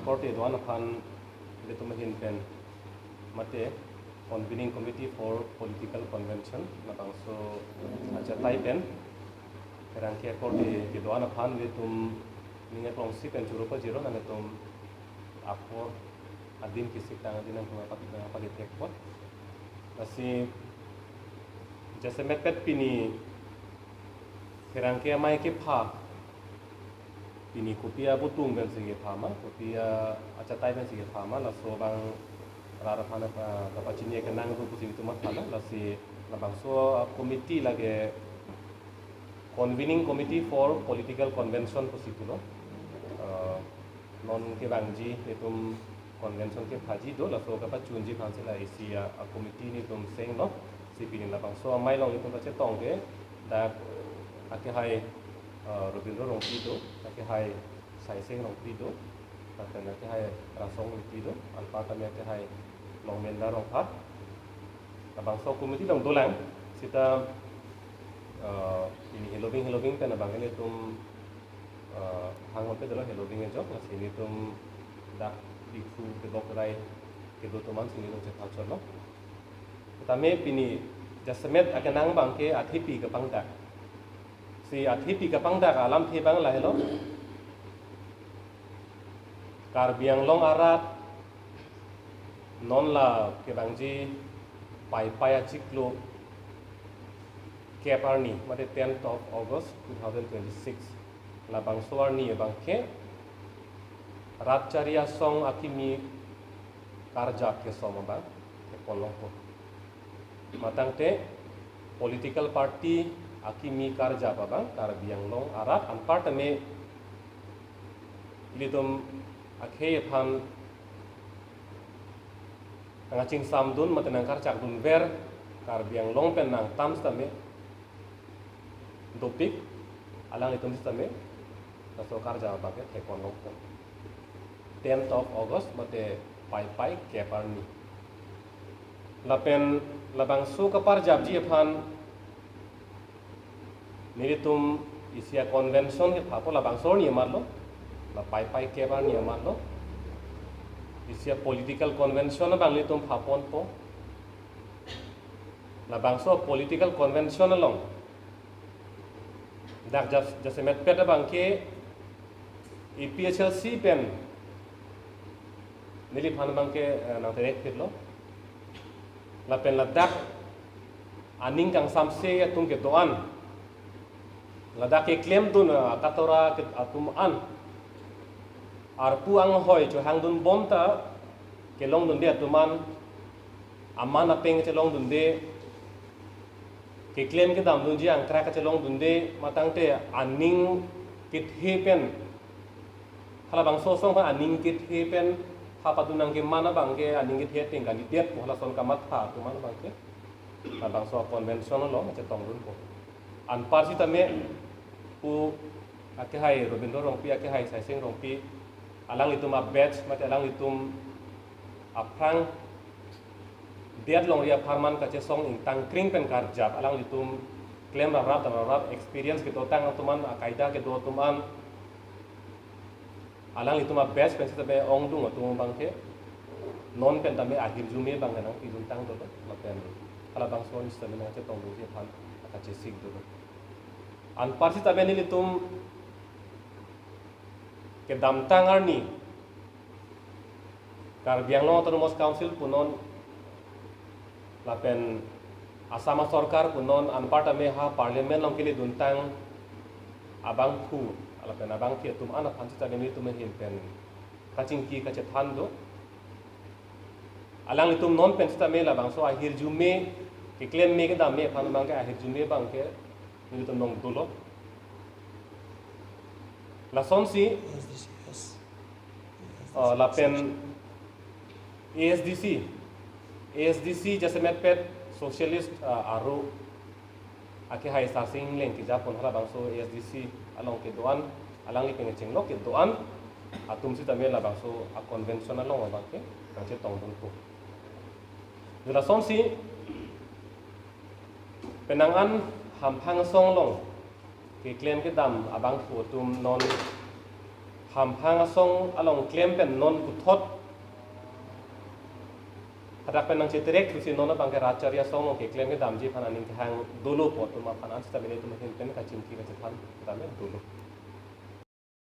korte doan khan letum hin pen mate convening committee for political convention na bangso acha tai pen rangke korte ke doan khan letum ninga klongsi pen churo pa jiro na letum apo adin kisik tang adin ang pagitek pot kasi जैसे मैं पेट पिनी kerangke mai ke pha pini kopia butung ben sige pha ma kopia acha tai ben sige pha ma la so bang rara phana ka pachini ke nang ko pusi tu mat phala la si la bang so committee lage convening committee for political convention pusi tu no non ke bangji etum convention ke phaji do la so ka pa chunji phan se la isia committee ni tum seng no sipini la bang so mai long ni tum pa che tong ke da ake hai Robindro Rongpi do ake hai Saiseng Rongpi do dan ake hai Rasong Rongpi do alpa kami ake hai Longmenda Rongpat abang so committee dong dolang sita ini helobing pen abang ini tum hangon pe dolo helobing enjok na sini tum dak diku ke dokrai ke do teman sini tum cepat no tame pini jasmet ake nang bangke athipi ke pangda si athipi ke pangda ka alam the bang la hello kar biang long arat non la ke bangji pai paya chiklo keparni mate 10th of August 2026 la bang soarni bangke ratcharia song akimi karja ke soma bang ke polong ko matangte political party akimi karja babang kar biang long arat anpart me lidum akhe phan ngaching samdun matenang kar chak dun ver kar biang long pen nang tam stame dopik alang itum stame taso karja babake thekon long ko 10th of August mate pai keparni lapen labang su kapar jabji phan niritum isia convention ke phapo labang sor ni marlo la pai kebar ni marlo isia political convention bang litum phapon po labang so political convention along dak jase met peta bang ke EPHLC pen nili phan bang ke nang terek phitlo la pen la dak aning kang samse ya tum ke doan la dak ke claim dun katora ke atum an arpu ang hoy cho hang dun bomta ke long dun de tuman amana peng che long dun de ke claim ke dam dun ji ang kra ka che long dun de matang te aning kit hepen hala bang so song pa aning kit hepen ha patunang ke mana bang ke aning kit heting kan diet ko hala son ka mat tha tu mana bang ke bang so convention lo che tong dun ko an parsi tame pu ake hai Robindro Rongpi ake hai Saiseng Rongpi alang itum a batch mate alang itum aprang diat long ria farman ka che song ing tang kring pen kar jab alang itum claim rap experience ke totang tuman kaida ke do tuman alang itu mah best pen sita be ong dung atung bang ke non pen tame akhir jume bang nang izun tang do mapen kala bang so ni stamina che tong do je phan aka che sik do an parsi tabe ni litum ke dam tangar ni kar biang no autonomous council punon lapen asama sarkar punon an part ame ha parliament long kili duntang abang khu alapen abang ki tum ana phansi ta ni tum hin pen kaching ki ka che than do alang itum non pen sta me la bang so ahir jume ki claim me ke dam me phan bang ke ahir jume bang ke ni tum nong dulo la son si la pen ASDC जैसे met pet socialist aru ake hai sarsing leng ki japon hala bangso ASDC along ke doan alang li pengecheng lo ke doan atum si tamel la bangso a conventional long ba ke kang che tong dun ko dula som si penangan hampang song long ke claim ke dam abang fu tum non hampang song along claim pen non kuthot hadak pen nang chitrek kusi nona bangke racharya song ke claim ke damji phan aning hang dulu pot tuma phan ans tabile tum hin pen ka chimki ka chan dame dulu